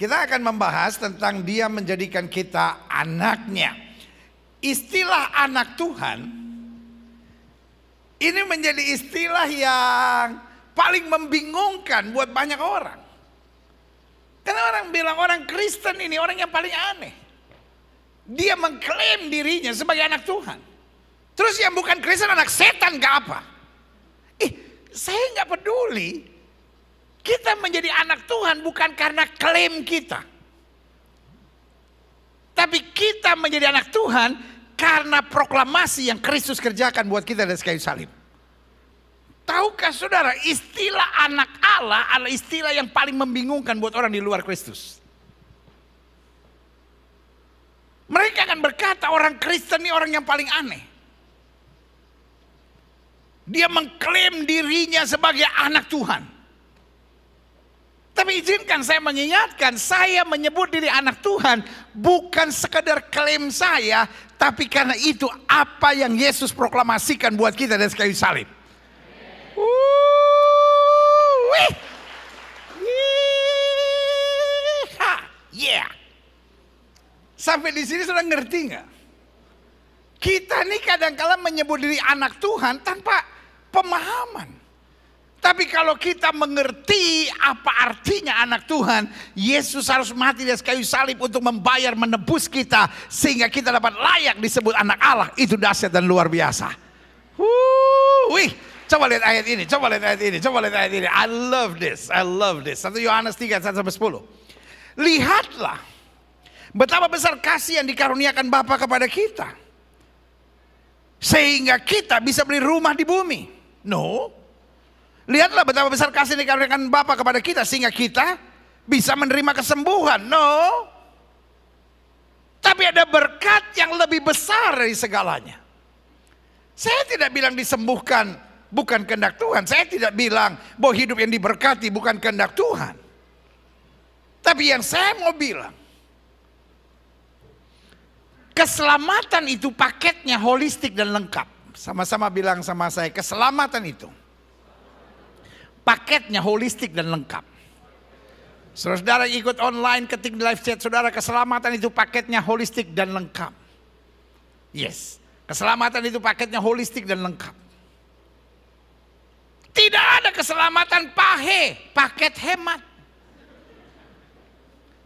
kita akan membahas tentang Dia menjadikan kita anaknya. Istilah anak Tuhan ini menjadi istilah yang paling membingungkan buat banyak orang. Karena orang bilang orang Kristen ini orang yang paling aneh. Dia mengklaim dirinya sebagai anak Tuhan. Terus yang bukan Kristen anak setan gak apa. Saya gak peduli. Kita menjadi anak Tuhan bukan karena klaim kita. Tapi kita menjadi anak Tuhan karena proklamasi yang Kristus kerjakan buat kita dari kayu salib. Tahukah saudara, istilah anak Allah adalah istilah yang paling membingungkan buat orang di luar Kristus. Mereka akan berkata orang Kristen ini orang yang paling aneh. Dia mengklaim dirinya sebagai anak Tuhan. Tapi izinkan saya mengingatkan, saya menyebut diri anak Tuhan bukan sekedar klaim saya, tapi karena itu apa yang Yesus proklamasikan buat kita dari kayu salib. Yeah. Sampai di sini sudah ngerti nggak? Kita nih kadang-kala menyebut diri anak Tuhan tanpa pemahaman. Tapi kalau kita mengerti apa artinya anak Tuhan, Yesus harus mati di atas kayu salib untuk membayar, menebus kita sehingga kita dapat layak disebut anak Allah. Itu dahsyat dan luar biasa. Coba lihat ayat ini, coba lihat ayat ini, coba lihat ayat ini. I love this, I love this. 1 Yohanes 3, 1-10. Lihatlah betapa besar kasih yang dikaruniakan Bapa kepada kita, sehingga kita bisa beli rumah di bumi. No. Lihatlah betapa besar kasih yang dikaruniakan Bapa kepada kita, sehingga kita bisa menerima kesembuhan. No. Tapi ada berkat yang lebih besar dari segalanya. Saya tidak bilang disembuhkan bukan kehendak Tuhan. Saya tidak bilang bahwa hidup yang diberkati bukan kehendak Tuhan. Tapi yang saya mau bilang, keselamatan itu paketnya holistik dan lengkap. Sama-sama bilang sama saya, keselamatan itu paketnya holistik dan lengkap. Saudara ikut online, ketik di live chat saudara, keselamatan itu paketnya holistik dan lengkap. Yes, keselamatan itu paketnya holistik dan lengkap. Tidak ada keselamatan paket hemat.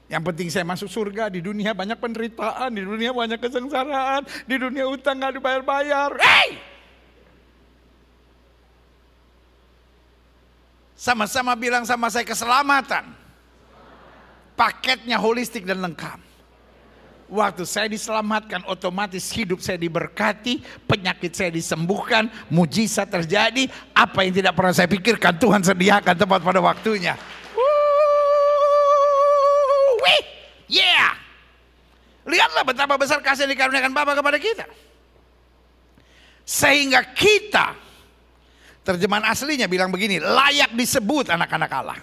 Yang penting saya masuk surga, di dunia banyak penderitaan, di dunia banyak kesengsaraan, di dunia utang gak dibayar-bayar. Hey! Sama-sama bilang sama saya, keselamatan paketnya holistik dan lengkap. Waktu saya diselamatkan, otomatis hidup saya diberkati, penyakit saya disembuhkan, mujizat terjadi. Apa yang tidak pernah saya pikirkan, Tuhan sediakan tepat pada waktunya. Yeah. Lihatlah betapa besar kasih yang dikaruniakan Bapa kepada kita, sehingga kita, terjemahan aslinya bilang begini, layak disebut anak-anak Allah.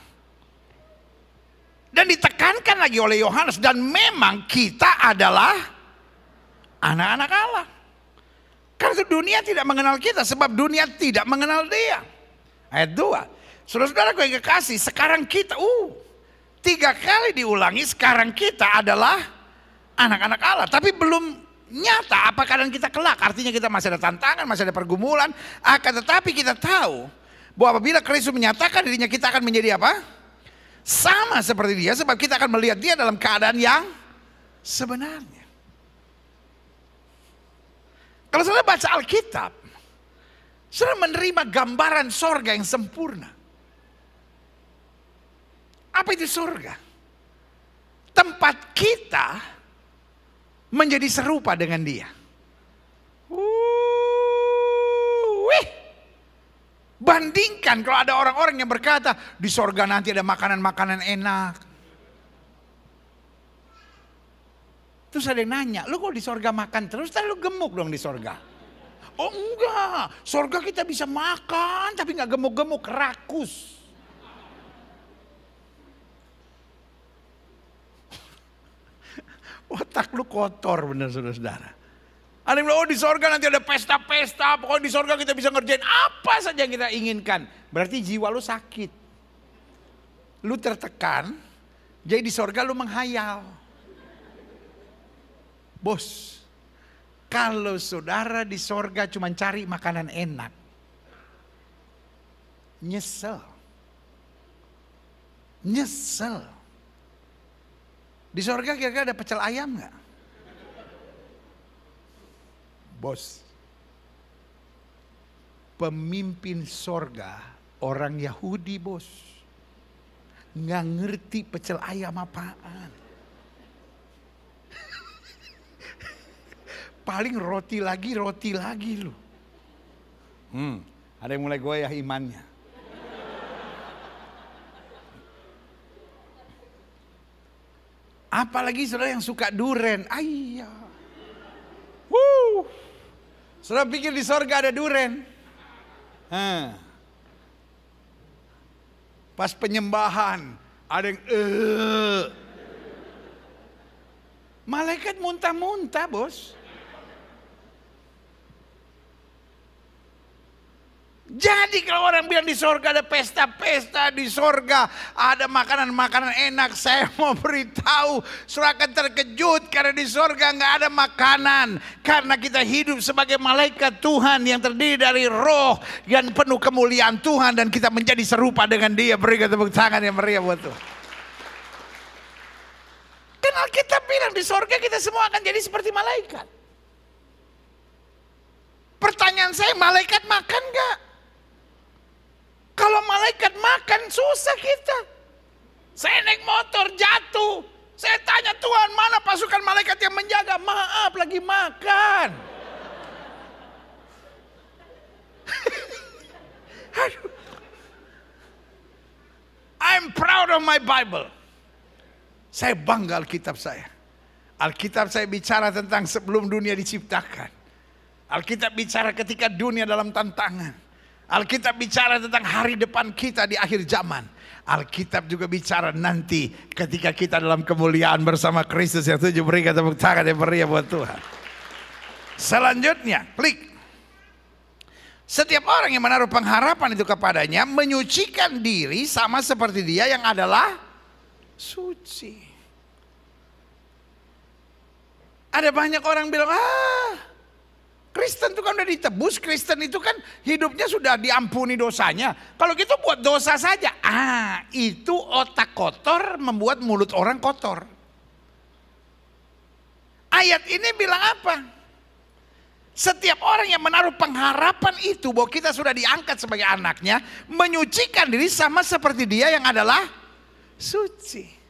Dan ditekankan lagi oleh Yohanes, dan memang kita adalah anak-anak Allah. Karena dunia tidak mengenal kita, sebab dunia tidak mengenal Dia. Ayat 2. Saudara-saudaraku yang kekasih, sekarang kita 3 kali diulangi, sekarang kita adalah anak-anak Allah. Tapi belum nyata apa keadaan kita kelak. Artinya kita masih ada tantangan, masih ada pergumulan. Akan tetapi kita tahu bahwa apabila Kristus menyatakan dirinya, kita akan menjadi apa? Sama seperti Dia, sebab kita akan melihat Dia dalam keadaan yang sebenarnya. Kalau saudara baca Alkitab, saudara menerima gambaran sorga yang sempurna. Apa itu surga? Tempat kita menjadi serupa dengan Dia. Bandingkan kalau ada orang-orang yang berkata, di surga nanti ada makanan-makanan enak. Terus ada yang nanya, lu kok di surga makan terus, lu gemuk dong di surga. Oh enggak, surga kita bisa makan tapi gak gemuk-gemuk, rakus. Otak lu kotor bener saudara-saudara. Ada yang bilang, oh di sorga nanti ada pesta-pesta, pokoknya di sorga kita bisa ngerjain apa saja yang kita inginkan. Berarti jiwa lu sakit. Lu tertekan Jadi di sorga lu menghayal. Bos, kalau saudara di sorga cuma cari makanan enak, nyesel. Nyesel. Di sorga kira-kira ada pecel ayam nggak? Bos, pemimpin sorga orang Yahudi bos, nggak ngerti pecel ayam apaan. Paling roti lagi lu. Ada yang mulai goyah imannya. Apalagi saudara yang suka duren. Ayah. Saudara pikir di sorga ada duren? Pas penyembahan ada yang malaikat muntah-muntah bos. Jadi kalau orang bilang di sorga ada pesta-pesta, di sorga ada makanan-makanan enak, saya mau beritahu, saudara akan terkejut karena di sorga nggak ada makanan. Karena kita hidup sebagai malaikat Tuhan yang terdiri dari roh yang penuh kemuliaan Tuhan, dan kita menjadi serupa dengan Dia. Berikan tepuk tangan yang meriah buat Tuhan. Dan Alkitab bilang di sorga kita semua akan jadi seperti malaikat. Pertanyaan saya, malaikat makan nggak? Kalau malaikat makan susah kita. Saya naik motor jatuh. Saya tanya Tuhan, mana pasukan malaikat yang menjaga? Maaf, lagi makan. I'm proud of my Bible. Saya bangga Alkitab saya. Alkitab saya bicara tentang sebelum dunia diciptakan. Alkitab bicara ketika dunia dalam tantangan. Alkitab bicara tentang hari depan kita di akhir zaman. Alkitab juga bicara nanti ketika kita dalam kemuliaan bersama Kristus yang tujuh. Berikan tepuk tangan yang meriah buat Tuhan. Selanjutnya, klik. Setiap orang yang menaruh pengharapan itu kepadanya menyucikan diri sama seperti Dia yang adalah suci. Ada banyak orang bilang, Kristen itu kan udah ditebus, Kristen itu kan hidupnya sudah diampuni dosanya. Kalau gitu buat dosa saja. Itu otak kotor membuat mulut orang kotor. Ayat ini bilang apa? Setiap orang yang menaruh pengharapan itu bahwa kita sudah diangkat sebagai anaknya, menyucikan diri sama seperti Dia yang adalah suci.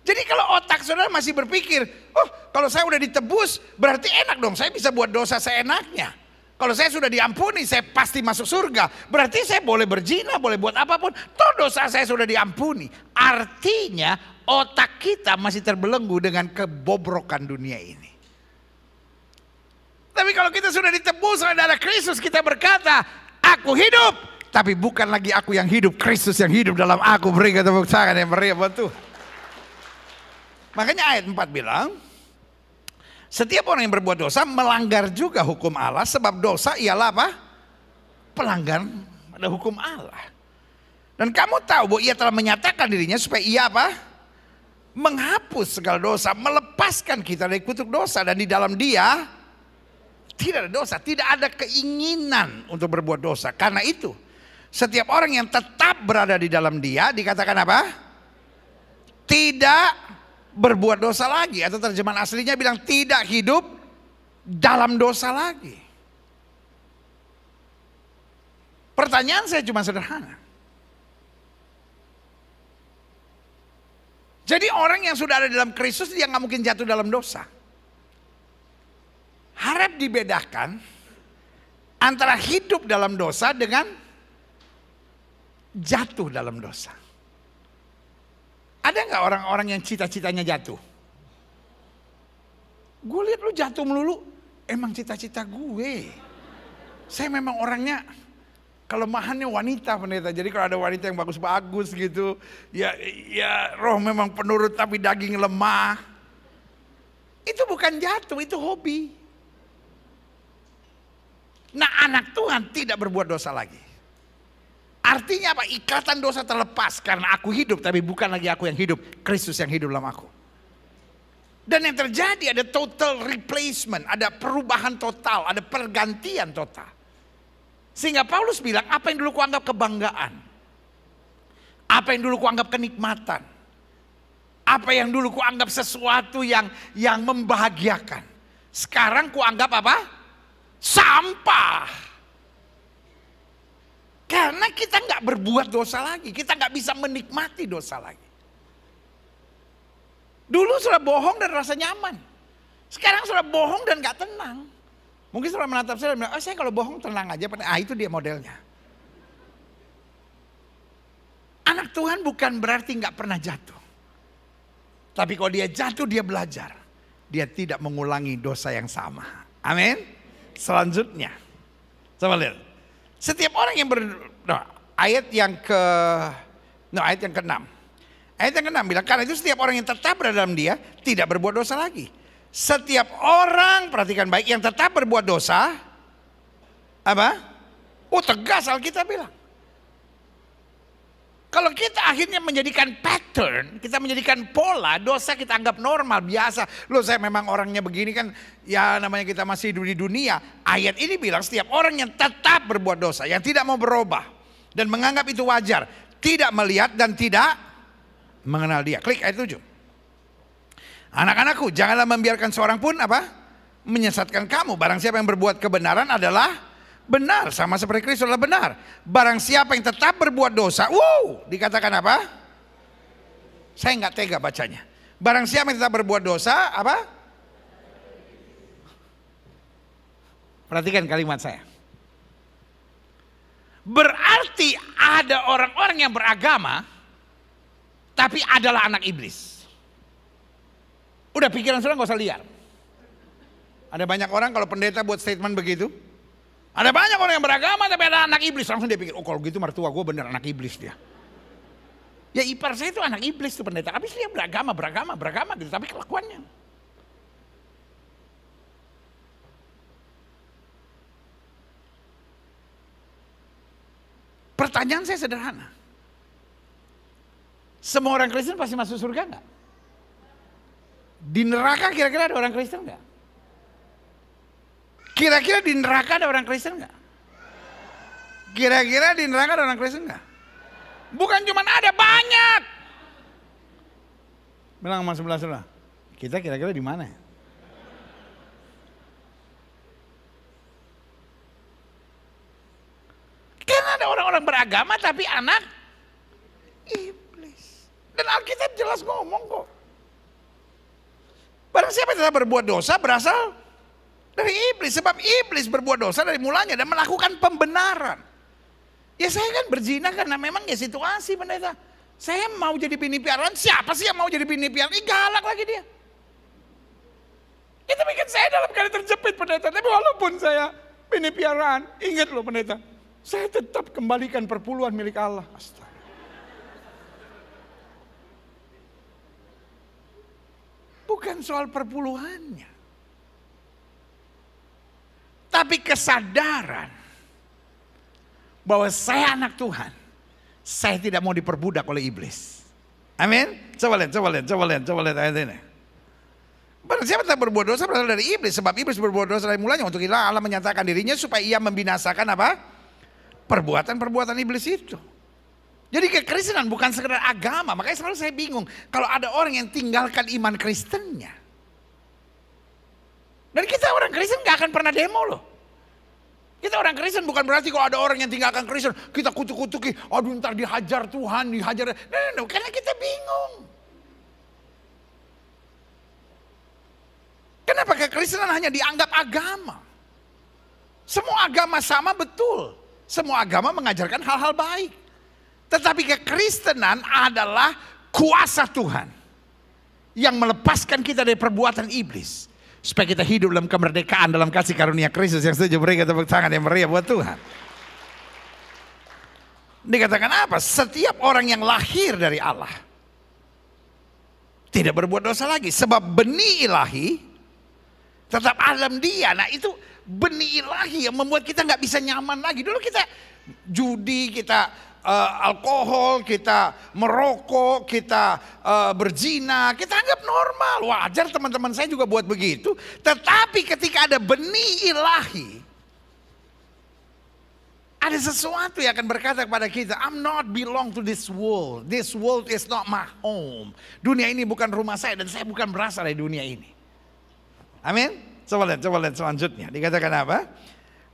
Jadi kalau otak saudara masih berpikir, kalau saya udah ditebus berarti enak dong, saya bisa buat dosa seenaknya. Kalau saya sudah diampuni, saya pasti masuk surga. Berarti saya boleh berzina, boleh buat apapun, toh dosa saya sudah diampuni. Artinya otak kita masih terbelenggu dengan kebobrokan dunia ini. Tapi kalau kita sudah ditebus oleh darah Kristus, kita berkata, aku hidup, tapi bukan lagi aku yang hidup, Kristus yang hidup dalam aku. Berikan tepuk tangan yang meriah buat Tuhan. Makanya ayat 4 bilang, setiap orang yang berbuat dosa melanggar juga hukum Allah, sebab dosa ialah apa? Pelanggaran pada hukum Allah. Dan kamu tahu bahwa Ia telah menyatakan dirinya supaya Ia apa? Menghapus segala dosa, melepaskan kita dari kutuk dosa, dan di dalam Dia tidak ada dosa, tidak ada keinginan untuk berbuat dosa. Karena itu, setiap orang yang tetap berada di dalam Dia dikatakan apa? Tidak berbuat dosa lagi, atau terjemahan aslinya bilang tidak hidup dalam dosa lagi. Pertanyaan saya cuma sederhana. Jadi orang yang sudah ada dalam Kristus dia nggak mungkin jatuh dalam dosa. Harap dibedakan antara hidup dalam dosa dengan jatuh dalam dosa. Ada nggak orang-orang yang cita-citanya jatuh? Gue lihat lu jatuh melulu, emang cita-cita gue. Saya memang orangnya kelemahannya wanita pendeta. Jadi kalau ada wanita yang bagus-bagus gitu, ya roh memang penurut tapi daging lemah. Itu bukan jatuh, itu hobi. Nah, anak Tuhan tidak berbuat dosa lagi. Artinya apa? Ikatan dosa terlepas karena aku hidup, tapi bukan lagi aku yang hidup, Kristus yang hidup dalam aku. Dan yang terjadi ada total replacement, ada perubahan total, ada pergantian total. Sehingga Paulus bilang, apa yang dulu kuanggap kebanggaan, apa yang dulu kuanggap kenikmatan, apa yang dulu kuanggap sesuatu yang membahagiakan, sekarang kuanggap apa? Sampah. Karena kita nggak berbuat dosa lagi, kita nggak bisa menikmati dosa lagi. Dulu sudah bohong dan rasa nyaman, sekarang sudah bohong dan nggak tenang. Mungkin saudara menatap saya dan bilang, saya kalau bohong tenang aja. Itu dia modelnya. Anak Tuhan bukan berarti nggak pernah jatuh. Tapi kalau dia jatuh dia belajar. Dia tidak mengulangi dosa yang sama. Amin. Selanjutnya. Coba lihat. Setiap orang yang ayat yang ke-6. Ayat yang ke-6 bilang, karena itu setiap orang yang tetap berada dalam dia tidak berbuat dosa lagi. Setiap orang, perhatikan baik, yang tetap berbuat dosa, apa? Tegas Alkitab bilang. Kalau kita akhirnya menjadikan pattern, kita menjadikan pola, dosa kita anggap normal, biasa. Loh, saya memang orangnya begini kan, ya namanya kita masih hidup di dunia. Ayat ini bilang setiap orang yang tetap berbuat dosa, yang tidak mau berubah dan menganggap itu wajar, tidak melihat dan tidak mengenal dia. Klik ayat 7. Anak-anakku, janganlah membiarkan seorang pun apa? Menyesatkan kamu. Barang siapa yang berbuat kebenaran adalah benar, sama seperti Kristus adalah benar. Barang siapa yang tetap berbuat dosa, dikatakan apa? Saya nggak tega bacanya. Barang siapa yang tetap berbuat dosa, apa? Perhatikan kalimat saya. Berarti ada orang-orang yang beragama, tapi adalah anak iblis. Udah pikiran saudara gak usah liar. Ada banyak orang kalau pendeta buat statement begitu. Ada banyak orang yang beragama tapi ada anak iblis. Langsung dia pikir, kalau gitu mertua gue bener anak iblis dia. Ya ipar saya itu anak iblis tuh pendeta. Habis dia beragama gitu. Tapi kelakuannya. Pertanyaan saya sederhana. Semua orang Kristen pasti masuk surga enggak? Di neraka kira-kira ada orang Kristen enggak? Kira-kira di neraka ada orang Kristen enggak? Kira-kira di neraka ada orang Kristen enggak? Bukan cuma ada, banyak. Bilang sama sebelah-sebelah, kita kira-kira di mana? Karena ada orang-orang beragama tapi anak iblis. Dan Alkitab jelas ngomong kok. Barang siapa yang tetap berbuat dosa berasal dari iblis. Sebab iblis berbuat dosa dari mulanya dan melakukan pembenaran. Ya saya kan berzina karena memang ya situasi pendeta. Saya mau jadi bini piaraan, siapa sih yang mau jadi bini piaraan? Galak lagi dia. Itu bikin saya dalam keadaan terjepit pendeta. Tapi walaupun saya bini piaraan, ingat loh pendeta, saya tetap kembalikan perpuluhan milik Allah. Astaga. Bukan soal perpuluhannya. Tapi kesadaran bahwa saya anak Tuhan. Saya tidak mau diperbudak oleh iblis. Amin. Coba lihat ayat ini. Barang siapa tak berbuat dosa berasal dari iblis. Sebab iblis berbuat dosa dari mulanya. Untuk itulah Allah menyatakan dirinya supaya ia membinasakan apa? Perbuatan-perbuatan iblis itu. Jadi kekristenan bukan sekedar agama. Makanya selalu saya bingung. Kalau ada orang yang tinggalkan iman Kristennya. Dan kita orang Kristen gak akan pernah demo loh. Kita orang Kristen bukan berarti kalau ada orang yang tinggalkan Kristen. Kita kutuk-kutuki. Aduh ntar dihajar Tuhan. Dihajar. No. Karena kita bingung. Kenapa kekristenan hanya dianggap agama? Semua agama sama betul. Semua agama mengajarkan hal-hal baik. Tetapi kekristenan adalah kuasa Tuhan yang melepaskan kita dari perbuatan iblis. Supaya kita hidup dalam kemerdekaan, dalam kasih karunia Kristus. Yang setuju berikan tepuk tangan yang meriah buat Tuhan. Dikatakan apa? Setiap orang yang lahir dari Allah tidak berbuat dosa lagi. Sebab benih ilahi tetap dalam dia. Nah itu benih ilahi yang membuat kita gak bisa nyaman lagi. Dulu kita judi, kita alkohol, kita merokok, kita berzina, kita anggap normal. Wajar teman-teman saya juga buat begitu. Tetapi ketika ada benih ilahi, ada sesuatu yang akan berkata kepada kita, I'm not belong to this world. This world is not my home. Dunia ini bukan rumah saya dan saya bukan berasal dari dunia ini. Amin. Coba lihat selanjutnya. Dikatakan apa?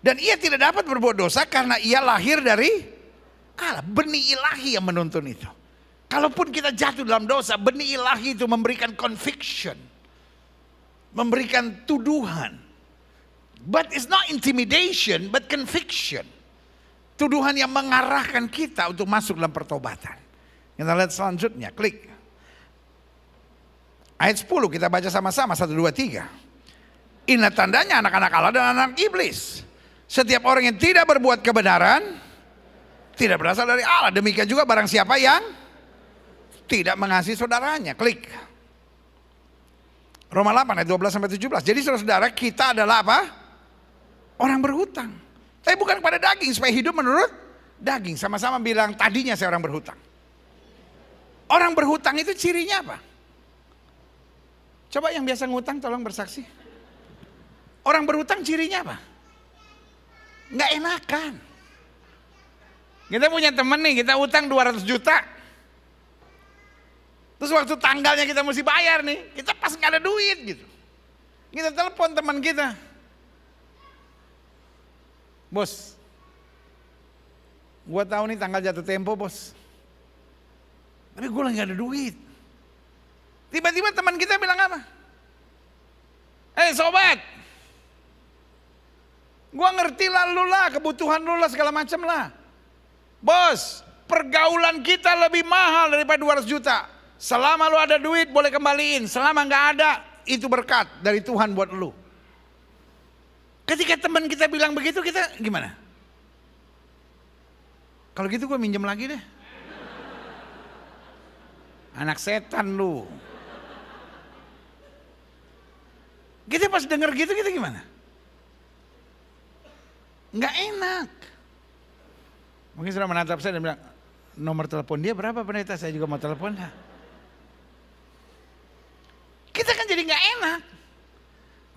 Dan ia tidak dapat berbuat dosa karena ia lahir dari Allah. Benih ilahi yang menuntun itu. Kalaupun kita jatuh dalam dosa, benih ilahi itu memberikan conviction. Memberikan tuduhan. But it's not intimidation, but conviction. Tuduhan yang mengarahkan kita untuk masuk dalam pertobatan. Kita lihat selanjutnya, klik. Ayat 10 kita baca sama-sama, 1, 2, 3. Inilah tandanya anak-anak Allah dan anak iblis. Setiap orang yang tidak berbuat kebenaran tidak berasal dari Allah. Demikian juga barang siapa yang tidak mengasihi saudaranya. Klik. Roma 8 ayat 12-17. Jadi saudara-saudara, kita adalah apa? Orang berhutang. Tapi bukan kepada daging supaya hidup menurut daging. Sama-sama bilang tadinya saya orang berhutang. Orang berhutang itu cirinya apa? Coba yang biasa ngutang tolong bersaksi. Orang berhutang cirinya apa? Nggak enakan. Kita punya teman nih, kita utang 200 juta. Terus waktu tanggalnya kita mesti bayar nih, kita pas nggak ada duit gitu. Kita telepon teman kita. Bos, gua tahu nih tanggal jatuh tempo bos. Tapi gua lagi nggak ada duit. Tiba-tiba teman kita bilang apa? Sobat, gua ngerti lah lu lah, kebutuhan lu lah segala macam lah. Bos, pergaulan kita lebih mahal daripada 200 juta. Selama lu ada duit boleh kembaliin, selama nggak ada itu berkat dari Tuhan buat lu. Ketika teman kita bilang begitu, kita gimana? Kalau gitu gue minjem lagi deh. Anak setan lu. Kita pas denger gitu kita gimana? Nggak enak. Mungkin sudah menatap saya dan bilang, nomor telepon dia berapa pendeta? Saya juga mau telepon. Kita kan jadi nggak enak.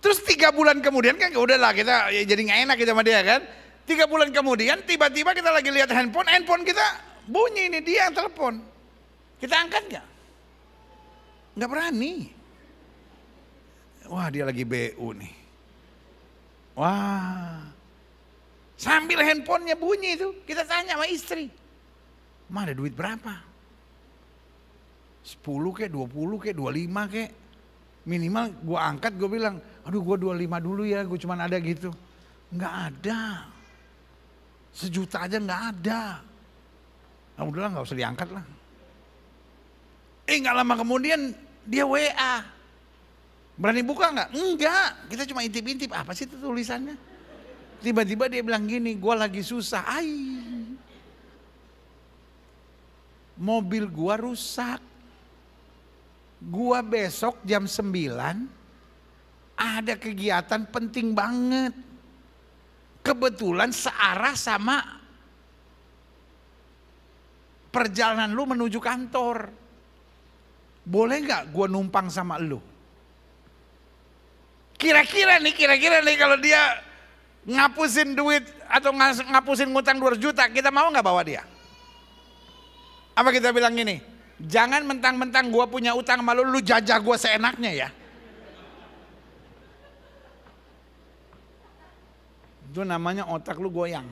Terus 3 bulan kemudian kan udahlah kita jadi nggak enak kita sama dia kan. 3 bulan kemudian tiba-tiba kita lagi lihat handphone kita bunyi ini dia yang telepon. Kita angkat nggak? Nggak berani. Wah dia lagi BU nih. Wah. Sambil handphonenya bunyi itu kita tanya sama istri. Ma ada duit berapa? 10 kek, 20 kek, 25 kek. Minimal gue angkat gue bilang, aduh gue 25 dulu ya, gue cuman ada gitu. Nggak ada. 1 juta aja nggak ada. Nah udahlah nggak usah diangkat lah. Nggak lama kemudian dia WA. Berani buka nggak? Enggak. Kita cuma intip-intip. Apa sih itu tulisannya? Tiba-tiba dia bilang gini, gue lagi susah. Mobil gue rusak. Gua besok jam 9 ada kegiatan penting banget. Kebetulan searah sama perjalanan lu menuju kantor. Boleh gak gua numpang sama lu? Kira-kira nih kalau dia ngapusin duit atau ngapusin ngutang 200 juta, kita mau gak bawa dia? Apa kita bilang gini? Jangan mentang-mentang gue punya utang sama lu jajah gue seenaknya ya. Itu namanya otak lu goyang.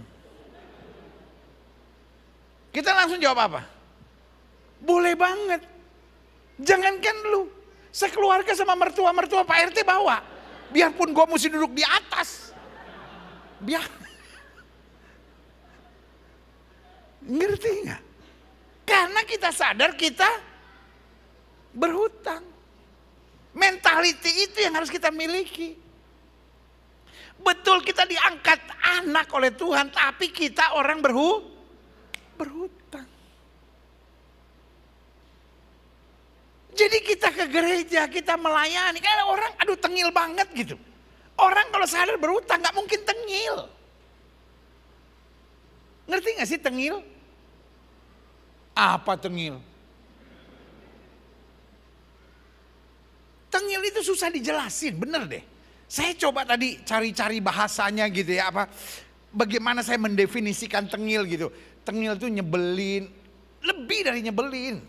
Kita langsung jawab apa? Boleh banget. Jangankan lu, sekeluarga sama mertua-mertua Pak RT bawa. Biarpun gue mesti duduk di atas. Ngerti gak? Karena kita sadar kita berhutang. Mentality itu yang harus kita miliki. Betul kita diangkat anak oleh Tuhan, tapi kita orang berhutang. Jadi kita ke gereja, kita melayani. Karena orang aduh tengil banget gitu. Orang kalau sadar berhutang gak mungkin tengil. Ngerti gak sih tengil? Apa tengil? Tengil itu susah dijelasin, bener deh. Saya coba tadi cari-cari bahasanya gitu ya, bagaimana saya mendefinisikan tengil gitu. Tengil itu nyebelin, lebih dari nyebelin.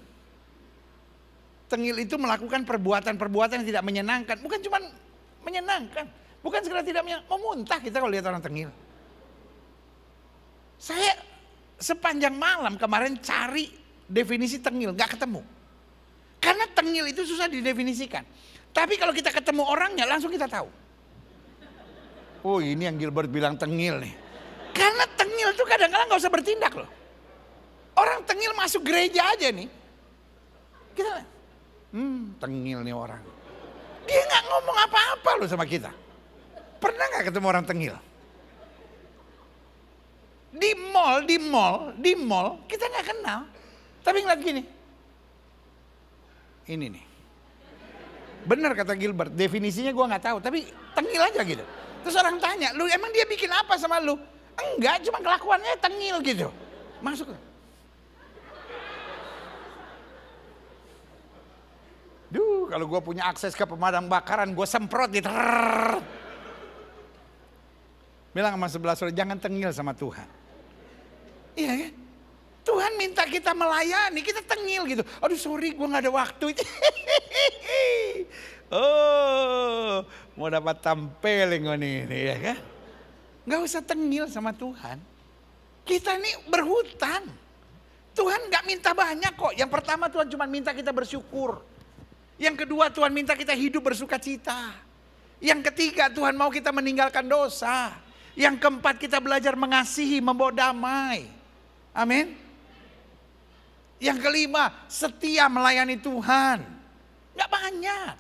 Tengil itu melakukan perbuatan-perbuatan yang tidak menyenangkan, bukan cuma menyenangkan, bukan sekedar tidak menyenangkan, mau muntah kita kalau lihat orang tengil. Saya sepanjang malam kemarin cari definisi tengil, gak ketemu. Karena tengil itu susah didefinisikan. Tapi kalau kita ketemu orangnya langsung kita tahu. Oh ini yang Gilbert bilang tengil nih. Karena tengil itu kadang-kadang gak usah bertindak loh. Orang tengil masuk gereja aja nih. Kita tengil nih orang. Dia gak ngomong apa-apa loh sama kita. Pernah gak ketemu orang tengil? Di mall kita gak kenal. Tapi ngeliat gini. Ini nih. Benar kata Gilbert, definisinya gue gak tahu. Tapi tengil aja gitu. Terus orang tanya, lu emang dia bikin apa sama lu? Enggak, cuma kelakuannya tengil gitu. Masuk. Duh, kalau gue punya akses ke pemadam bakaran, gue semprot gitu. Bilang sama sebelah saudara, jangan tengil sama Tuhan. Iya kan? Tuhan minta kita melayani, kita tengil gitu. Aduh sorry, gue gak ada waktu. Oh, mau dapat tampeling ini ya kan? Gak usah tengil sama Tuhan. Kita ini berhutang. Tuhan gak minta banyak kok. Yang pertama Tuhan cuma minta kita bersyukur. Yang kedua Tuhan minta kita hidup bersuka cita. Yang ketiga Tuhan mau kita meninggalkan dosa. Yang keempat kita belajar mengasihi, membawa damai. Amin. Yang kelima setia melayani Tuhan. Gak banyak.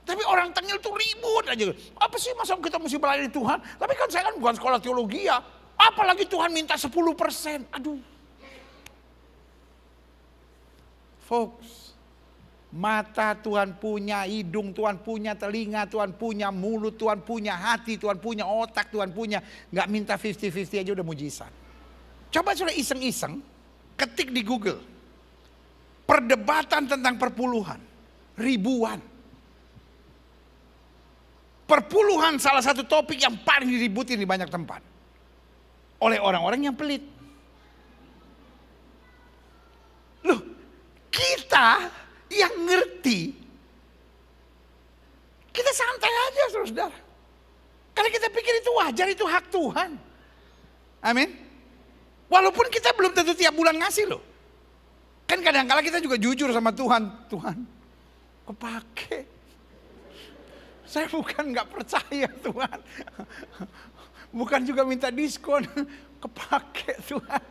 Tapi orang tengil tuh ribut aja. Apa sih masa kita mesti melayani Tuhan? Tapi kan saya kan bukan sekolah teologi ya. Apalagi Tuhan minta 10%. Aduh. Folks. Mata Tuhan punya, hidung Tuhan punya, telinga Tuhan punya, mulut Tuhan punya, hati Tuhan punya, otak Tuhan punya. Gak minta 50-50 aja udah mujizat. Coba sudah iseng-iseng. Ketik di Google. Perdebatan tentang perpuluhan. Ribuan. Perpuluhan salah satu topik yang paling diributin di banyak tempat. Oleh orang-orang yang pelit. Loh, kita yang ngerti. Kita santai aja saudara. Kalau kita pikir itu wajar, itu hak Tuhan. Amin. Walaupun kita belum tentu tiap bulan ngasih loh. Kan kadang-kala kita juga jujur sama Tuhan. Tuhan, kepake. Saya bukan gak percaya Tuhan. Bukan juga minta diskon. Kepake Tuhan.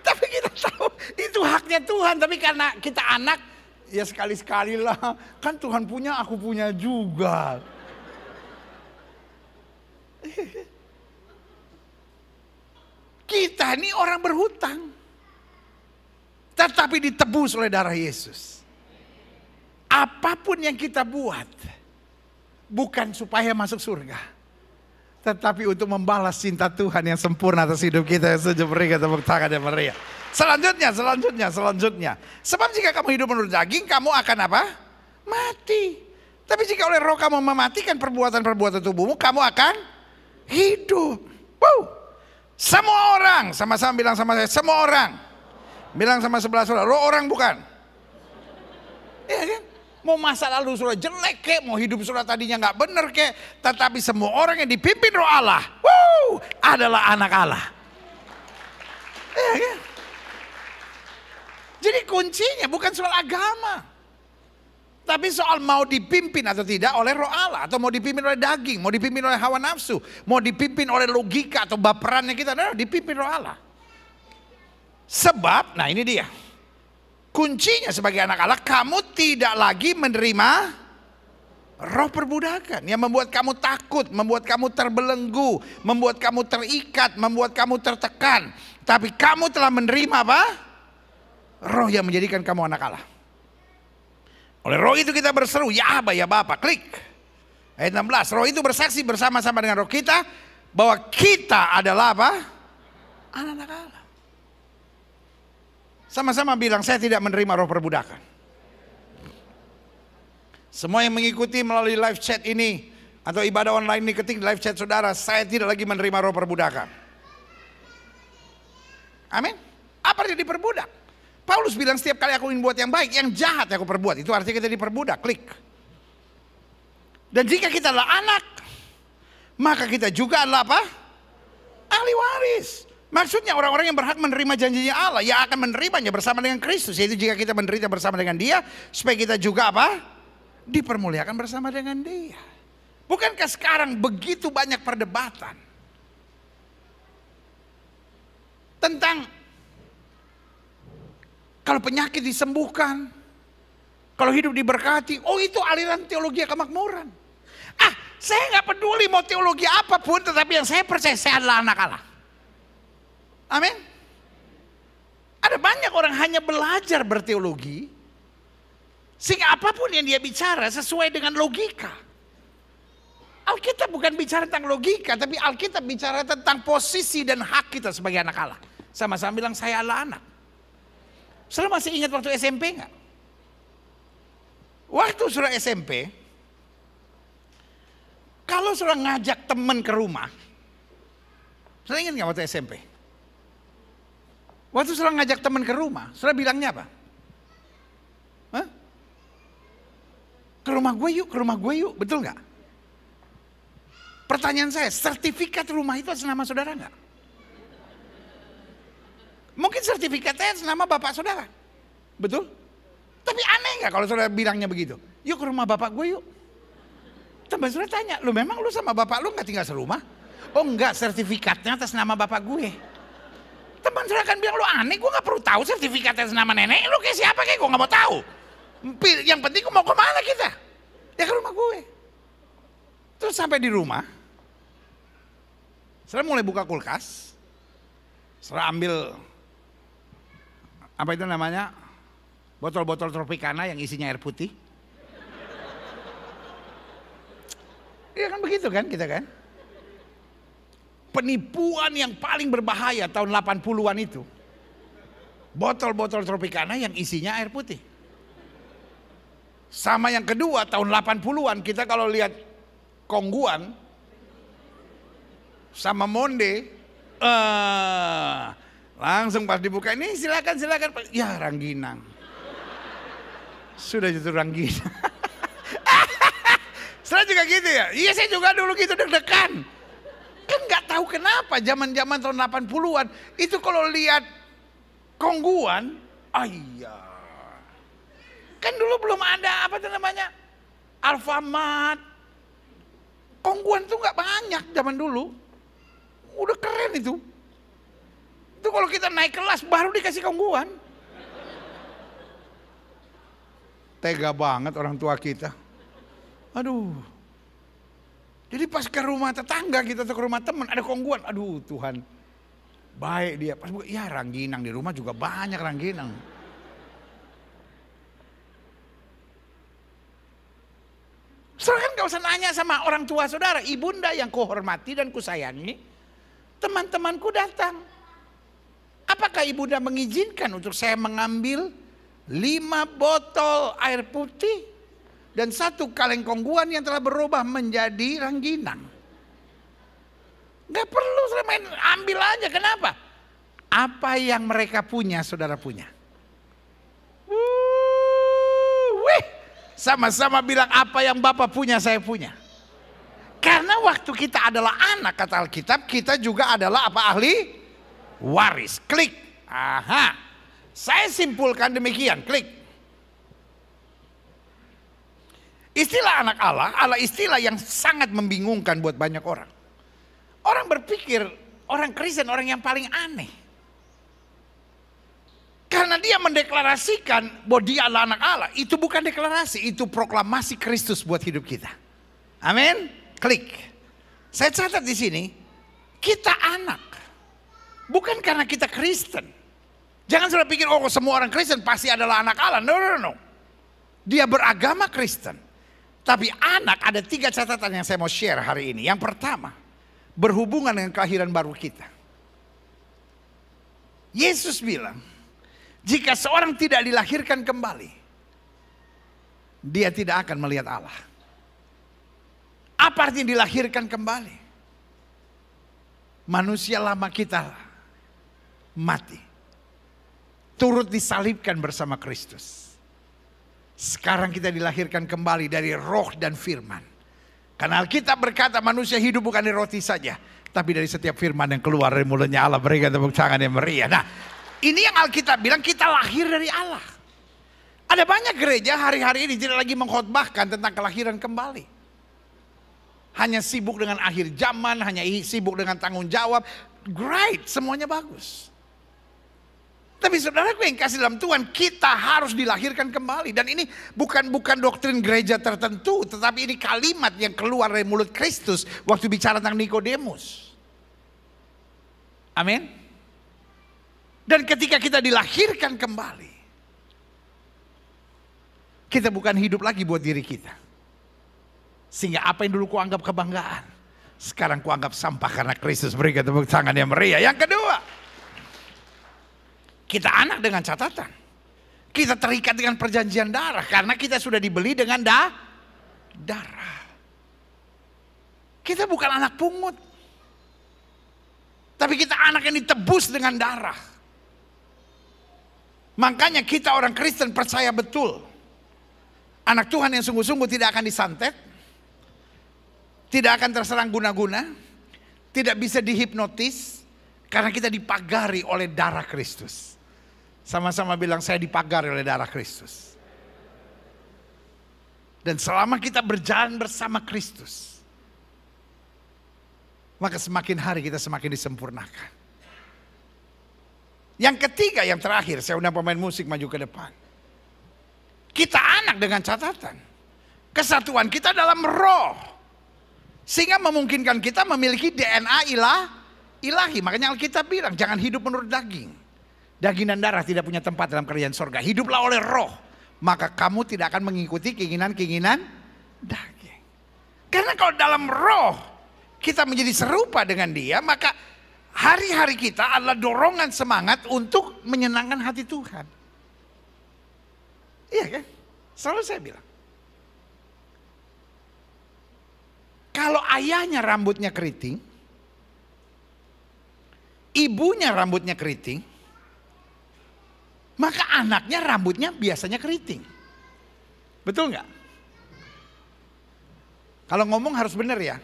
Tapi kita tahu itu haknya Tuhan. Tapi karena kita anak, ya sekali-sekali lah. Kan Tuhan punya, aku punya juga. Kita ini orang berhutang. Tetapi ditebus oleh darah Yesus. Apapun yang kita buat. Bukan supaya masuk surga. Tetapi untuk membalas cinta Tuhan yang sempurna atas hidup kita. Yang sejuk berikan tepuk tangan yang meriah. Selanjutnya. Sebab jika kamu hidup menurut daging, kamu akan apa? Mati. Tapi jika oleh roh kamu mematikan perbuatan-perbuatan tubuhmu, kamu akan hidup. Wow. Semua orang, sama-sama bilang sama saya, semua orang. Bilang sama sebelah saudara, roh orang bukan. Iya kan? Mau masa lalu sudah jelek kek, mau hidup sudah tadinya nggak bener kek, tetapi semua orang yang dipimpin roh Allah, adalah anak Allah. Iya kan? Jadi kuncinya bukan soal agama. Tapi soal mau dipimpin atau tidak oleh roh Allah. Atau mau dipimpin oleh daging, mau dipimpin oleh hawa nafsu, mau dipimpin oleh logika atau baperannya kita. Nah, dipimpin roh Allah. Sebab, nah ini dia. Kuncinya sebagai anak Allah, kamu tidak lagi menerima roh perbudakan. Yang membuat kamu takut, membuat kamu terbelenggu, membuat kamu terikat, membuat kamu tertekan. Tapi kamu telah menerima apa? Roh yang menjadikan kamu anak Allah. Oleh roh itu kita berseru, ya Aba, ya Bapa. Klik. Ayat 16, roh itu bersaksi bersama-sama dengan roh kita bahwa kita adalah apa? Anak-anak Allah. Sama-sama bilang, saya tidak menerima roh perbudakan. Semua yang mengikuti melalui live chat ini atau ibadah online ini, ketik live chat saudara, saya tidak lagi menerima roh perbudakan. Amin. Apa artinya diperbudak? Paulus bilang setiap kali aku ingin buat yang baik, yang jahat aku perbuat. Itu artinya kita diperbudak, klik. Dan jika kita adalah anak, maka kita juga adalah apa? Ahli waris. Maksudnya orang-orang yang berhak menerima janjinya Allah, yang akan menerimanya bersama dengan Kristus. Yaitu jika kita menderita bersama dengan Dia, supaya kita juga apa? Dipermuliakan bersama dengan Dia. Bukankah sekarang begitu banyak perdebatan tentang kalau penyakit disembuhkan, kalau hidup diberkati, oh itu aliran teologi kemakmuran. Saya nggak peduli mau teologi apapun, tetapi yang saya percaya saya adalah anak Allah. Amin. Ada banyak orang hanya belajar berteologi, sehingga apapun yang dia bicara sesuai dengan logika. Alkitab bukan bicara tentang logika, tapi Alkitab bicara tentang posisi dan hak kita sebagai anak Allah. Sama-sama bilang saya adalah anak. Saudara masih ingat waktu SMP nggak? Waktu saudara SMP, kalau saudara ngajak teman ke rumah, saudara ingat nggak waktu SMP? Waktu saudara ngajak teman ke rumah, saudara bilangnya apa? Hah? Ke rumah gue yuk, ke rumah gue yuk, betul nggak? Pertanyaan saya, sertifikat rumah itu atas nama saudara nggak? Mungkin sertifikatnya atas nama bapak saudara, betul? Tapi aneh nggak kalau saudara bilangnya begitu? Yuk ke rumah bapak gue yuk. Teman saudara tanya, lu memang lu sama bapak lu nggak tinggal serumah? Oh enggak, sertifikatnya atas nama bapak gue. Teman saudara kan bilang, lu aneh, gue gak perlu tahu sertifikatnya atas nama nenek. Lu kayak siapa, kayak gue gak mau tahu. Yang penting gue mau kemana kita? Ya ke rumah gue. Terus sampai di rumah, saudara mulai buka kulkas, saudara ambil apa itu namanya, botol-botol Tropicana yang isinya air putih. Iya kan begitu kan kita kan? Penipuan yang paling berbahaya tahun 80-an itu, botol-botol Tropicana yang isinya air putih. Sama yang kedua tahun 80-an kita kalau lihat Kongguan sama Monde, langsung pas dibuka, ini silakan, ya rangginang. Sudah jatuh rangginang. Saya juga gitu ya. Iya saya juga dulu gitu deg-degan. Kan nggak tahu kenapa zaman-zaman tahun 80-an itu kalau lihat Kongguan, iya. Kan dulu belum ada apa itu namanya Alfamart. Kongguan tuh nggak banyak zaman dulu. Udah keren itu. Itu kalau kita naik kelas baru dikasih Kongguan. Tega banget orang tua kita. Aduh. Jadi pas ke rumah tetangga kita atau ke rumah teman ada Kongguan. Aduh Tuhan. Baik dia. Pas buka, ya rangginang di rumah juga banyak rangginang. Saudara kan gak usah nanya sama orang tua saudara. Ibunda yang kuhormati dan kusayangi. Teman-temanku datang. Apakah ibunda mengizinkan untuk saya mengambil 5 botol air putih dan 1 kaleng Kongguan yang telah berubah menjadi rangginang? Gak perlu saya main ambil aja. Kenapa? Apa yang mereka punya saudara punya. Sama-sama bilang apa yang Bapak punya saya punya. Karena waktu kita adalah anak kata Alkitab, kita juga adalah apa, ahli waris. Klik. Aha. Saya simpulkan demikian. Klik. Istilah anak Allah adalah istilah yang sangat membingungkan buat banyak orang. Orang berpikir orang Kristen orang yang paling aneh. Karena dia mendeklarasikan bahwa dia adalah anak Allah. Itu bukan deklarasi, itu proklamasi Kristus buat hidup kita. Amin. Klik. Saya catat di sini, kita anak. Bukan karena kita Kristen. Jangan saudara pikir, oh semua orang Kristen pasti adalah anak Allah. No, no, no. Dia beragama Kristen. Tapi anak, ada 3 catatan yang saya mau share hari ini. Yang pertama, berhubungan dengan kelahiran baru kita. Yesus bilang, Jika seorang tidak dilahirkan kembali, dia tidak akan melihat Allah. Apa artinya dilahirkan kembali? Manusia lama kita mati, turut disalibkan bersama Kristus. Sekarang kita dilahirkan kembali dari roh dan firman. Karena Alkitab berkata manusia hidup bukan dari roti saja, tapi dari setiap firman yang keluar dari mulutnya Allah. Berikan tepuk tangan yang meriah. Nah, ini yang Alkitab bilang kita lahir dari Allah. Ada banyak gereja hari-hari ini tidak lagi mengkhotbahkan tentang kelahiran kembali. Hanya sibuk dengan akhir zaman, hanya sibuk dengan tanggung jawab. Great, semuanya bagus. Tapi saudaraku yang kasih dalam Tuhan, kita harus dilahirkan kembali. Dan ini bukan doktrin gereja tertentu, tetapi ini kalimat yang keluar dari mulut Kristus waktu bicara tentang Nikodemus. Amin. Dan ketika kita dilahirkan kembali, kita bukan hidup lagi buat diri kita. Sehingga apa yang dulu kuanggap kebanggaan, sekarang kuanggap sampah karena Kristus. Berikan tepuk tangan yang meriah. Yang kedua, kita anak dengan catatan. Kita terikat dengan perjanjian darah karena kita sudah dibeli dengan darah. Kita bukan anak pungut, tapi kita anak yang ditebus dengan darah. Makanya kita orang Kristen percaya betul, anak Tuhan yang sungguh-sungguh tidak akan disantet, tidak akan terserang guna-guna, tidak bisa dihipnotis, karena kita dipagari oleh darah Kristus. Sama-sama bilang, saya dipagari oleh darah Kristus. Dan selama kita berjalan bersama Kristus, maka semakin hari kita semakin disempurnakan. Yang ketiga, yang terakhir, saya undang pemain musik maju ke depan. Kita anak dengan catatan, kesatuan kita dalam roh, sehingga memungkinkan kita memiliki DNA ilahi. Makanya Alkitab bilang jangan hidup menurut daging. Daging dan darah tidak punya tempat dalam kerajaan sorga. Hiduplah oleh roh, maka kamu tidak akan mengikuti keinginan-keinginan daging. Karena kalau dalam roh kita menjadi serupa dengan dia, maka hari-hari kita adalah dorongan semangat untuk menyenangkan hati Tuhan. Iya kan? Selalu saya bilang, kalau ayahnya rambutnya keriting, ibunya rambutnya keriting, maka anaknya rambutnya biasanya keriting. Betul nggak? Kalau ngomong harus benar ya.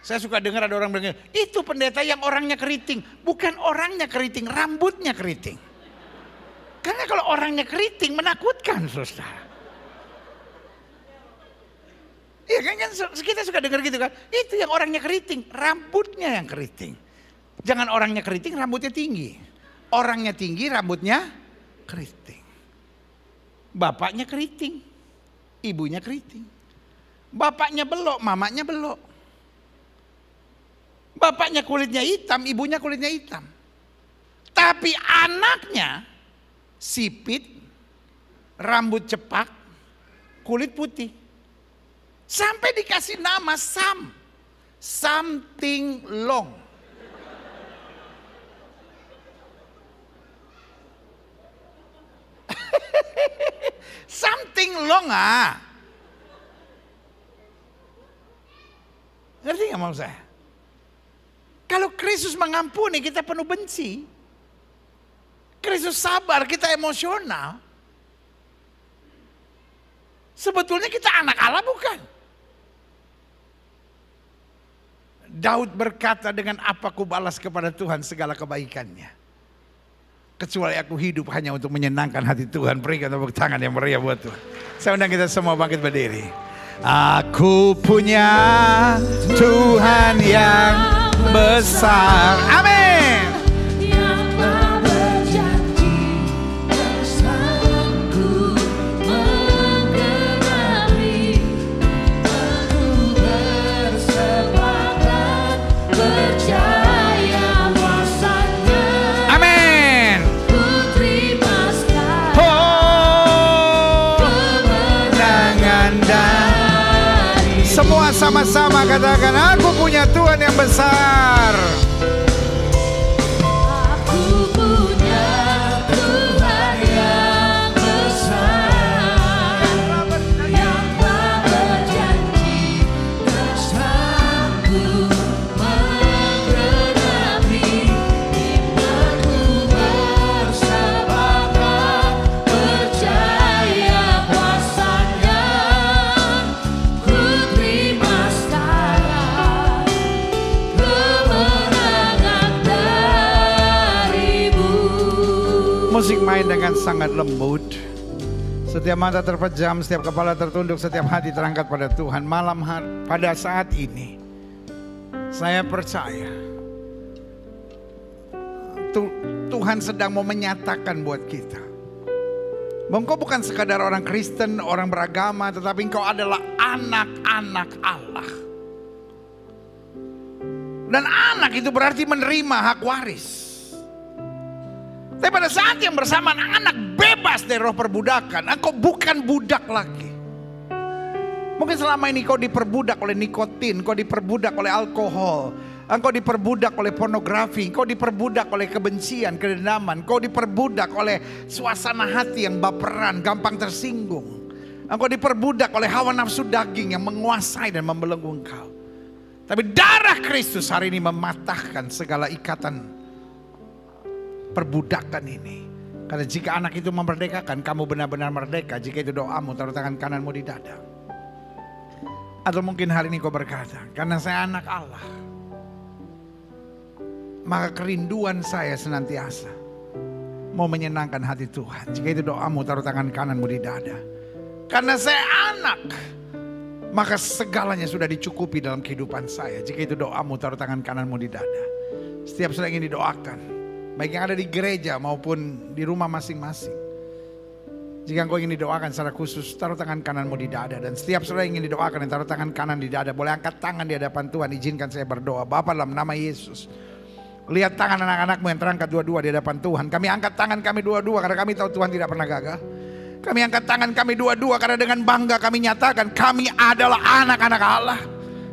Saya suka dengar ada orang bilang, itu pendeta yang orangnya keriting. Bukan orangnya keriting, rambutnya keriting. Karena kalau orangnya keriting menakutkan, saudara. Iya kan, kita suka dengar gitu kan. Itu yang orangnya keriting, rambutnya yang keriting. Jangan orangnya keriting, rambutnya tinggi. Orangnya tinggi, rambutnya keriting. Bapaknya keriting, ibunya keriting. Bapaknya belok, mamanya belok. Bapaknya kulitnya hitam, ibunya kulitnya hitam. Tapi anaknya sipit, rambut cepak, kulit putih. Sampai dikasih nama something long. Something long Ngerti gak mau saya? Kalau Kristus mengampuni, kita penuh benci. Kristus sabar, kita emosional. Sebetulnya kita anak Allah bukan? Daud berkata, dengan apa ku balas kepada Tuhan segala kebaikannya, kecuali aku hidup hanya untuk menyenangkan hati Tuhan. Berikan tepuk tangan yang meriah buat Tuhan. Saya undang kita semua bangkit berdiri. Aku punya Tuhan yang besar. Amin. Semua sama-sama katakan, aku punya Tuhan yang besar. Aku punya Tuhan musik main dengan sangat lembut. Setiap mata terpejam, setiap kepala tertunduk, setiap hati terangkat pada Tuhan. Pada saat ini saya percaya Tuhan sedang mau menyatakan buat kita bahwa engkau bukan sekadar orang Kristen, orang beragama, tetapi engkau adalah anak-anak Allah. Dan anak itu berarti menerima hak waris. Tapi pada saat yang bersamaan anak bebas dari roh perbudakan, engkau bukan budak lagi. Mungkin selama ini kau diperbudak oleh nikotin, kau diperbudak oleh alkohol, engkau diperbudak oleh pornografi, kau diperbudak oleh kebencian, kedendaman, kau diperbudak oleh suasana hati yang baperan, gampang tersinggung. Engkau diperbudak oleh hawa nafsu daging yang menguasai dan membelenggu engkau. Tapi darah Kristus hari ini mematahkan segala ikatan perbudakan ini. Karena jika anak itu memerdekakan, kamu benar-benar merdeka. Jika itu doamu, taruh tangan kananmu di dada. Atau mungkin hari ini kau berkata, karena saya anak Allah, maka kerinduan saya senantiasa mau menyenangkan hati Tuhan. Jika itu doamu, taruh tangan kananmu di dada. Karena saya anak, maka segalanya sudah dicukupi dalam kehidupan saya. Jika itu doamu, taruh tangan kananmu di dada. Setiap saudara ingin didoakan, baik yang ada di gereja maupun di rumah masing-masing. Jika engkau ingin didoakan secara khusus, taruh tangan kananmu di dada. Dan setiap saudara ingin didoakan yang taruh tangan kanan di dada, boleh angkat tangan di hadapan Tuhan. Izinkan saya berdoa. Bapa, dalam nama Yesus, lihat tangan anak-anakmu yang terangkat dua-dua di hadapan Tuhan. Kami angkat tangan kami dua-dua karena kami tahu Tuhan tidak pernah gagal. Kami angkat tangan kami dua-dua karena dengan bangga kami nyatakan kami adalah anak-anak Allah.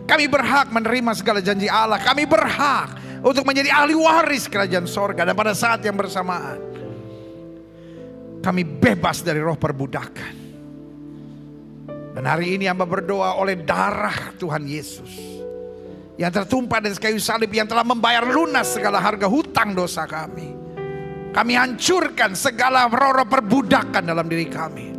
Kami berhak menerima segala janji Allah. Kami berhak untuk menjadi ahli waris kerajaan sorga. Dan pada saat yang bersamaan, kami bebas dari roh perbudakan. Dan hari ini hamba berdoa oleh darah Tuhan Yesus yang tertumpah dari kayu salib, yang telah membayar lunas segala harga hutang dosa kami. Kami hancurkan segala roh-roh perbudakan dalam diri kami.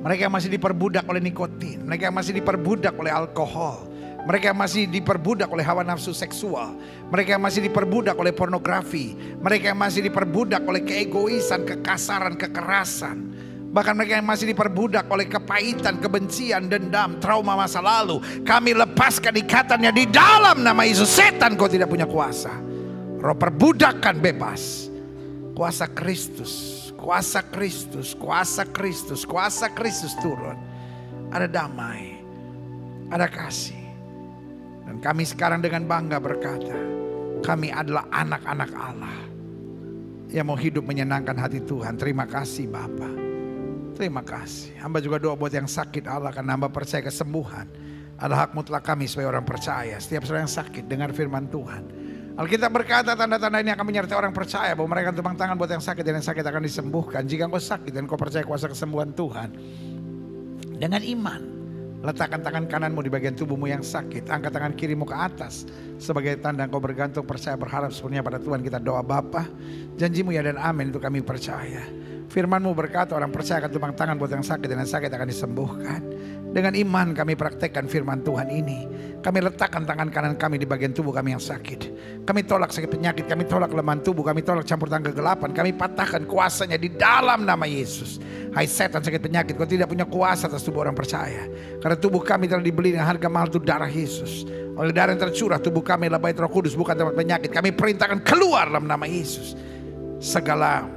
Mereka yang masih diperbudak oleh nikotin, mereka yang masih diperbudak oleh alkohol, mereka yang masih diperbudak oleh hawa nafsu seksual, mereka yang masih diperbudak oleh pornografi, mereka yang masih diperbudak oleh keegoisan, kekasaran, kekerasan. Bahkan mereka yang masih diperbudak oleh kepahitan, kebencian, dendam, trauma masa lalu. Kami lepaskan ikatannya di dalam nama Yesus. Setan, kau tidak punya kuasa. Roh perbudakan bebas. Kuasa Kristus, kuasa Kristus, kuasa Kristus, kuasa Kristus turun. Ada damai, ada kasih. Dan kami sekarang dengan bangga berkata, kami adalah anak-anak Allah yang mau hidup menyenangkan hati Tuhan. Terima kasih Bapa. Terima kasih. Hamba juga doa buat yang sakit Allah, karena hamba percaya kesembuhan adalah hak mutlak kami sebagai orang percaya. Setiap orang yang sakit dengar firman Tuhan. Alkitab berkata tanda-tanda ini akan menyertai orang percaya, bahwa mereka tepang tangan buat yang sakit dan yang sakit akan disembuhkan. Jika engkau sakit dan engkau percaya kuasa kesembuhan Tuhan, dengan iman letakkan tangan kananmu di bagian tubuhmu yang sakit, angkat tangan kirimu ke atas sebagai tanda engkau bergantung, percaya, berharap sepenuhnya pada Tuhan. Kita doa. Bapa, janjimu ya dan amin itu kami percaya. Firmanmu berkata orang percaya akan tumpang tangan buat yang sakit dan yang sakit akan disembuhkan. Dengan iman kami praktekkan firman Tuhan ini. Kami letakkan tangan kanan kami di bagian tubuh kami yang sakit. Kami tolak sakit penyakit, kami tolak kelemahan tubuh, kami tolak campur tangan kegelapan. Kami patahkan kuasanya di dalam nama Yesus. Hai setan sakit penyakit, kau tidak punya kuasa atas tubuh orang percaya. Karena tubuh kami telah dibeli dengan harga mahal, itu darah Yesus. Oleh darah yang tercurah tubuh kami adalah bait Roh Kudus, bukan tempat penyakit. Kami perintahkan keluar dalam nama Yesus. Segala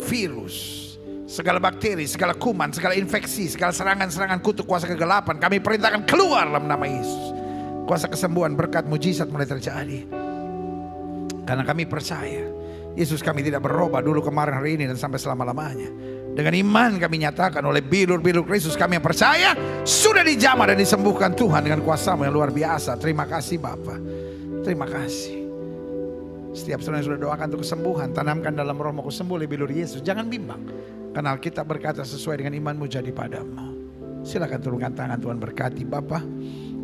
virus, segala bakteri, segala kuman, segala infeksi, segala serangan-serangan kutuk kuasa kegelapan, kami perintahkan keluar dalam nama Yesus. Kuasa kesembuhan, berkat, mujizat mulai terjadi. Karena kami percaya Yesus kami tidak berubah dulu, kemarin, hari ini, dan sampai selama-lamanya. Dengan iman kami nyatakan oleh bilur-bilur Kristus kami yang percaya sudah dijamah dan disembuhkan Tuhan dengan kuasa-Mu yang luar biasa. Terima kasih Bapa. Terima kasih. Setiap saudara yang sudah doakan untuk kesembuhan, tanamkan dalam rohmu, aku sembuh oleh bilur Yesus. Jangan bimbang, karena Alkitab berkata sesuai dengan imanmu jadi padamu. Silakan turunkan tangan, Tuhan berkati. Bapa,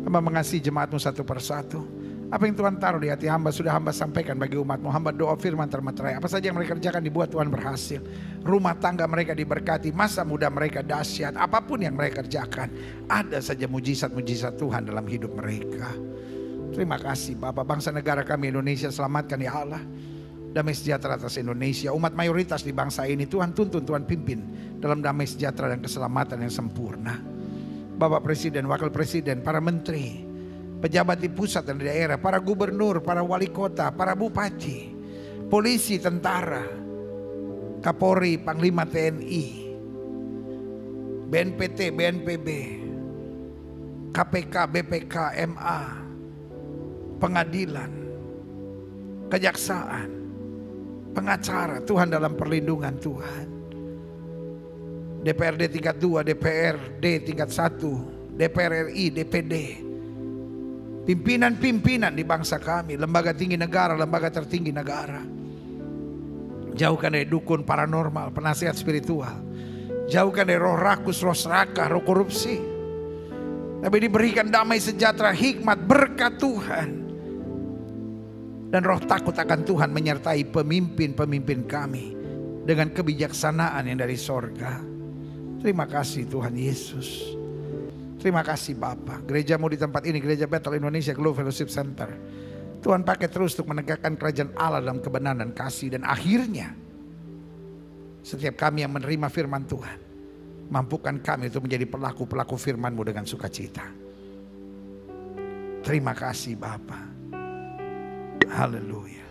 hamba mengasihi jemaatmu satu persatu. Apa yang Tuhan taruh di hati hamba sudah hamba sampaikan bagi umatmu. Hamba doa firman termaterai, apa saja yang mereka kerjakan dibuat Tuhan berhasil. Rumah tangga mereka diberkati, masa muda mereka dahsyat. Apapun yang mereka kerjakan, ada saja mujizat-mujizat Tuhan dalam hidup mereka. Terima kasih Bapak. Bangsa negara kami Indonesia selamatkan ya Allah. Damai sejahtera atas Indonesia. Umat mayoritas di bangsa ini Tuhan tuntun, Tuhan pimpin dalam damai sejahtera dan keselamatan yang sempurna. Bapak Presiden, Wakil Presiden, para menteri, pejabat di pusat dan di daerah, para gubernur, para wali kota, para bupati, polisi, tentara, Kapolri, Panglima TNI, BNPT, BNPB, KPK, BPK, MA, pengadilan, kejaksaan, pengacara, Tuhan dalam perlindungan Tuhan. DPRD tingkat 2, DPRD tingkat 1, DPR RI, DPD, pimpinan-pimpinan di bangsa kami, lembaga tinggi negara, lembaga tertinggi negara. Jauhkan dari dukun paranormal, penasihat spiritual. Jauhkan dari roh rakus, roh serakah, roh korupsi. Tapi diberikan damai sejahtera, hikmat, berkat Tuhan. Dan roh takut akan Tuhan menyertai pemimpin-pemimpin kami dengan kebijaksanaan yang dari sorga. Terima kasih Tuhan Yesus. Terima kasih Bapa. Gerejamu di tempat ini, Gereja Bethel Indonesia Globe Fellowship Center, Tuhan pakai terus untuk menegakkan kerajaan Allah dalam kebenaran dan kasih. Dan akhirnya setiap kami yang menerima firman Tuhan, mampukan kami untuk menjadi pelaku-pelaku firman-Mu dengan sukacita. Terima kasih Bapa. Haleluya.